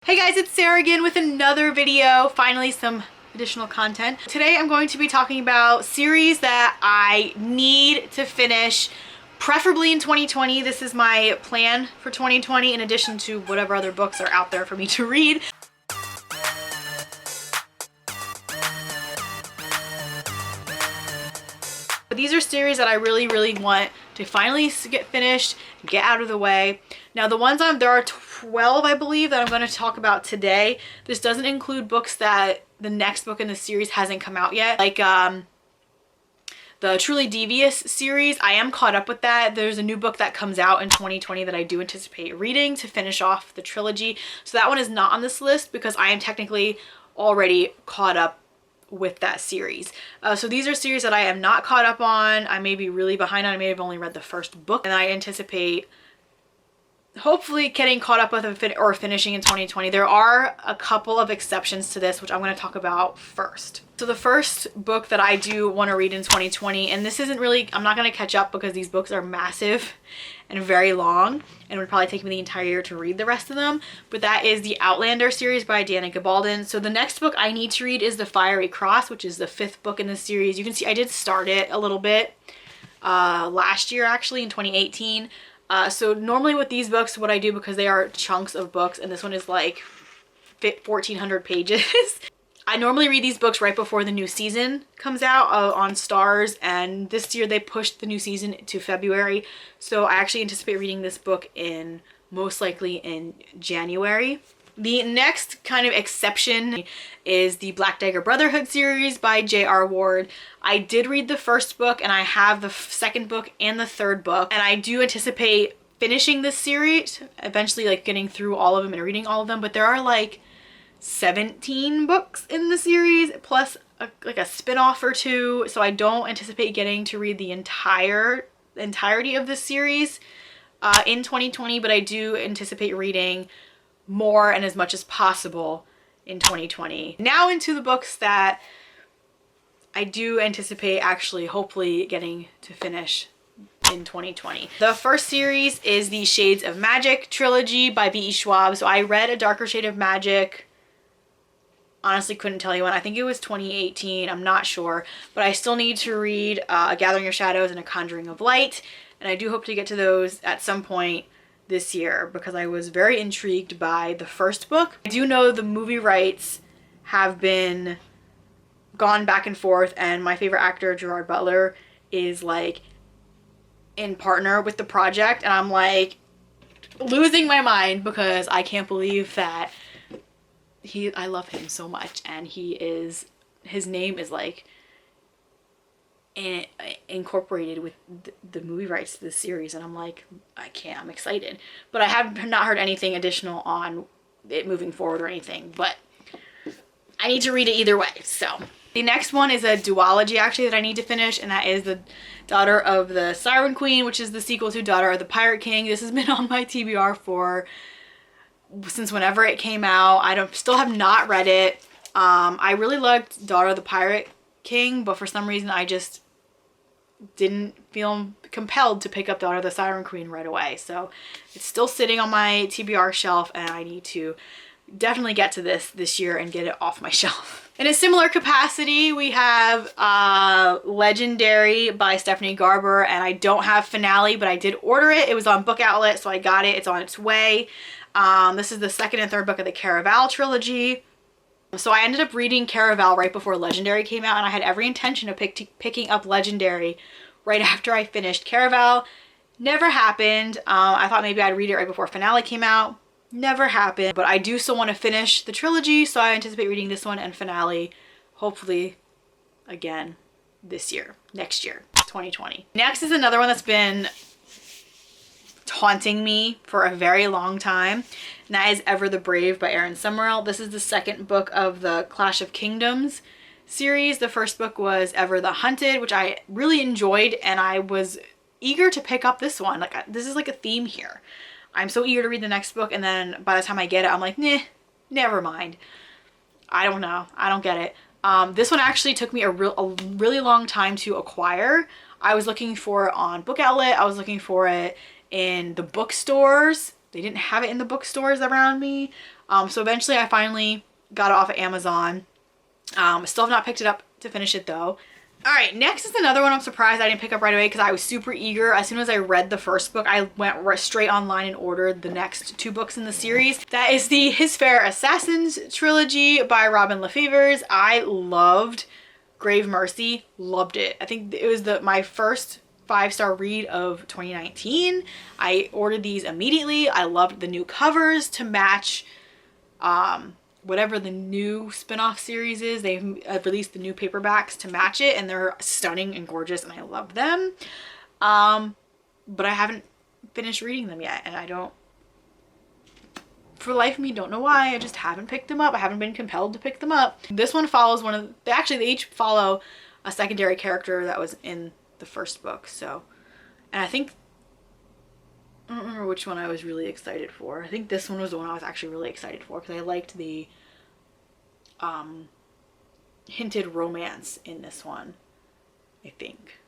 Hey guys, it's Sarah again with another video. Finally, some additional content. Today I'm going to be talking about series that I need to finish, preferably in 2020. This is my plan for 2020 in addition to whatever other books are out there for me to read. But these are series that I really want to finally get finished, get out of the way. Now the ones there are 12, I believe, that I'm going to talk about today. This doesn't include books that the next book in the series hasn't come out yet. Like the Truly Devious series, I am caught up with that. There's a new book that comes out in 2020 that I do anticipate reading to finish off the trilogy. So that one is not on this list because I am technically already caught up with that series. So these are series that I am not caught up on. I may be really behind on. I may have only read the first book, and I anticipate hopefully getting caught up with or finishing in 2020. There are a couple of exceptions to this, which I'm going to talk about first. So the first book that I do want to read in 2020, and this isn't really, I'm not going to catch up because these books are massive and very long and it would probably take me the entire year to read the rest of them, but that is the Outlander series by Dana Gabaldon. So the next book I need to read is The Fiery Cross, which is the 5th book in the series. You can see I did start it a little bit last year, actually in 2018. So normally with these books, what I do, because they are chunks of books, and this one is like 1,400 pages, I normally read these books right before the new season comes out on Stars, and this year they pushed the new season to February. So I actually anticipate reading this book most likely in January. The next kind of exception is the Black Dagger Brotherhood series by J.R. Ward. I did read the first book and I have the second book and the third book, and I do anticipate finishing this series, eventually like getting through all of them and reading all of them, but there are like 17 books in the series plus like a spin-off or two, so I don't anticipate getting to read the entirety of this series in 2020, but I do anticipate reading more and as much as possible in 2020. Now into the books that I do anticipate actually hopefully getting to finish in 2020. The first series is the Shades of Magic trilogy by B.E. Schwab. So I read A Darker Shade of Magic, honestly couldn't tell you when. I think it was 2018, I'm not sure, but I still need to read A Gathering of Shadows and A Conjuring of Light, and I do hope to get to those at some point this year because I was very intrigued by the first book. I do know the movie rights have been gone back and forth, and my favorite actor, Gerard Butler, is like in partner with the project, and I'm like losing my mind because I can't believe that I love him so much, and his name is like incorporated with the movie rights to this series, and I'm like, I'm excited, but I have not heard anything additional on it moving forward or anything, but I need to read it either way. So the next one is a duology actually that I need to finish, and that is The Daughter of the Siren Queen, which is the sequel to Daughter of the Pirate King. This has been on my TBR since whenever it came out. I still have not read it. I really liked Daughter of the Pirate King, but for some reason I just didn't feel compelled to pick up Daughter of the Siren Queen right away. So it's still sitting on my TBR shelf, and I need to definitely get to this year and get it off my shelf. In a similar capacity, we have Legendary by Stephanie Garber, and I don't have Finale, but I did order it. It was on Book Outlet, so I got it. It's on its way. This is the second and third book of the Caraval trilogy. So I ended up reading Caraval right before Legendary came out, and I had every intention of picking up Legendary right after I finished Caraval. Never happened. I thought maybe I'd read it right before Finale came out. Never happened. But I do still want to finish the trilogy, so I anticipate reading this one and Finale hopefully again this year, next year, 2020. Next is another one that's been haunting me for a very long time, and that is Ever the Brave by Erin Summerall. This is the second book of the Clash of Kingdoms series. The first book was Ever the Hunted, which I really enjoyed, and I was eager to pick up this one. Like, this is like a theme here. I'm so eager to read the next book, and then by the time I get it, I'm like, nah, never mind. I don't know. I don't get it. This one actually took me a really long time to acquire. I was looking for it on Book Outlet. I was looking for it in the bookstores. They didn't have it in the bookstores around me. So eventually I finally got it off of Amazon. Still have not picked it up to finish it though. All right, next is another one I'm surprised I didn't pick up right away because I was super eager. As soon as I read the first book, I went straight online and ordered the next 2 books in the series. That is the His Fair Assassins trilogy by Robin Lefevre. I loved Grave Mercy, loved it. I think it was my first 5-star read of 2019. I ordered these immediately. I loved the new covers to match whatever the new spin-off series is. They've released the new paperbacks to match it, and they're stunning and gorgeous, and I love them. But I haven't finished reading them yet, and I don't, for the life of me, don't know why. I just haven't picked them up. I haven't been compelled to pick them up. This one follows they each follow a secondary character that was in the first book. So, and I don't remember which one I was really excited for. I think this one was the one I was actually really excited for because I liked the hinted romance in this one, I think.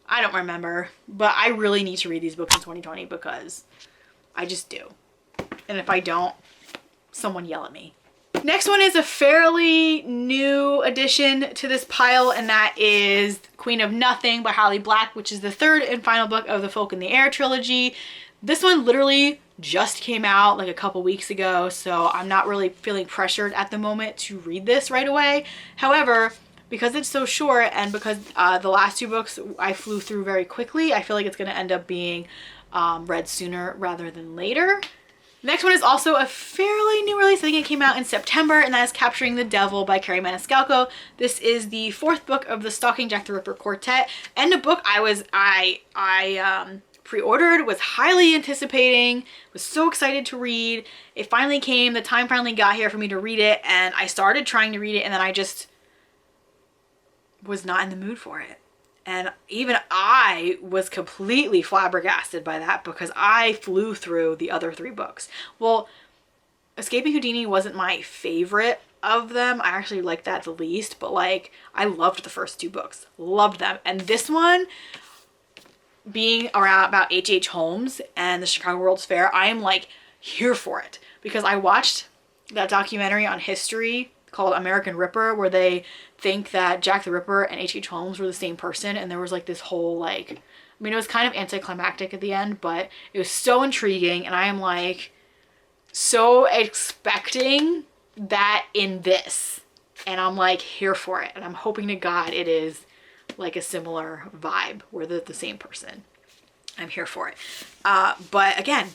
I don't remember, but I really need to read these books in 2020 because I just do. And if I don't, someone yell at me. Next one is a fairly new addition to this pile, and that is Queen of Nothing by Holly Black, which is the 3rd and final book of the Folk in the Air trilogy. This one literally just came out like a couple weeks ago, so I'm not really feeling pressured at the moment to read this right away. However, because it's so short and because the last 2 books I flew through very quickly, I feel like it's going to end up being read sooner rather than later. Next one is also a fairly new release. I think it came out in September, and that is Capturing the Devil by Carrie Maniscalco. This is the 4th book of the Stalking Jack the Ripper quartet, and a book I pre-ordered, was highly anticipating, was so excited to read. It finally came, the time finally got here for me to read it, and I started trying to read it, and then I just was not in the mood for it. And even I was completely flabbergasted by that because I flew through the other 3 books. Well, Escaping Houdini wasn't my favorite of them. I actually liked that the least, but like I loved the first 2 books. Loved them. And this one, being around about H.H. Holmes and the Chicago World's Fair, I am like here for it because I watched that documentary on history called American Ripper where they think that Jack the Ripper and H.H. Holmes were the same person, and there was like this whole like, I mean, it was kind of anticlimactic at the end, but it was so intriguing, and I am like so expecting that in this, and I'm like here for it, and I'm hoping to God it is like a similar vibe where they're the same person. I'm here for it. But again,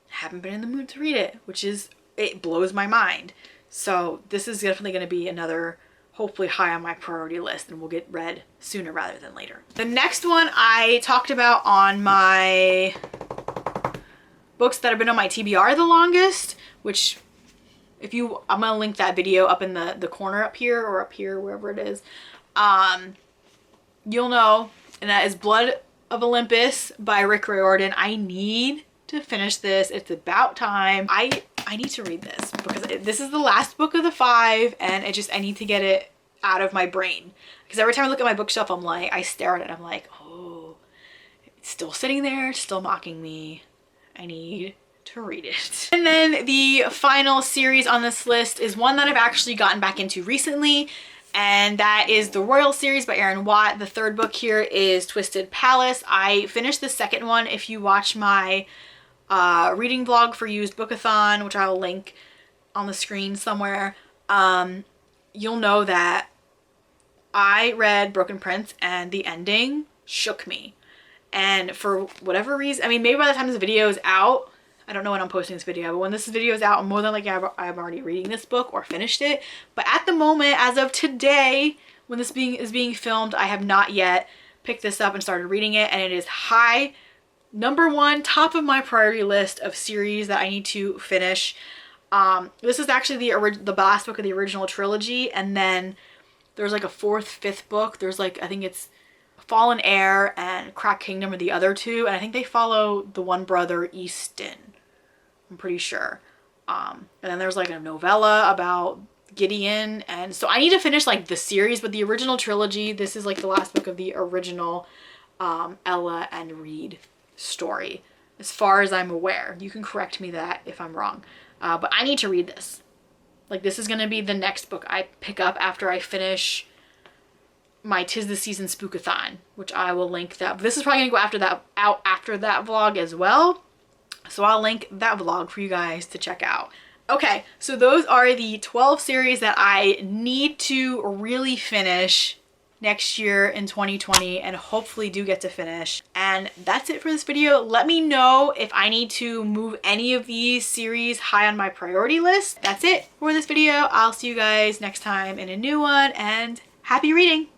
haven't been in the mood to read it, which is, it blows my mind. So this is definitely going to be another hopefully high on my priority list, and will get read sooner rather than later. The next one I talked about on my books that have been on my TBR the longest, which I'm going to link that video up in the corner up here or up here, wherever it is. You'll know, and that is Blood of Olympus by Rick Riordan. I need to finish this. It's about time. I need to read this because this is the last book of the 5, and I need to get it out of my brain. Because every time I look at my bookshelf, I stare at it, I'm like, oh, it's still sitting there, it's still mocking me. I need to read it. And then the final series on this list is one that I've actually gotten back into recently, and that is the Royal series by Aaron Watt. The 3rd book here is Twisted Palace. I finished the 2nd one. If you watch my reading vlog for Used Bookathon, which I'll link on the screen somewhere, you'll know that I read Broken Prince and the ending shook me. And for whatever reason, I mean, maybe by the time this video is out, I don't know when I'm posting this video, but when this video is out, more than likely I'm already reading this book or finished it. But at the moment, as of today, when this is being filmed, I have not yet picked this up and started reading it, and it is high, number 1, top of my priority list of series that I need to finish. This is actually the last book of the original trilogy, and then there's like a 4th, 5th book. There's like, I think it's Fallen Heir and Crack Kingdom are the other 2, and I think they follow the one brother Easton, I'm pretty sure. And then there's like a novella about Gideon, and so I need to finish like the series, but the original trilogy, this is like the last book of the original Ella and Reed story, as far as I'm aware. You can correct me that if I'm wrong. But I need to read this. Like, this is going to be the next book I pick up after I finish my 'Tis the Season Spookathon, which I will link that. This is probably going to go out after that vlog as well. So I'll link that vlog for you guys to check out. Okay, so those are the 12 series that I need to really finish next year in 2020 and hopefully do get to finish. And that's it for this video. Let me know if I need to move any of these series high on my priority list. That's it for this video. I'll see you guys next time in a new one, and happy reading.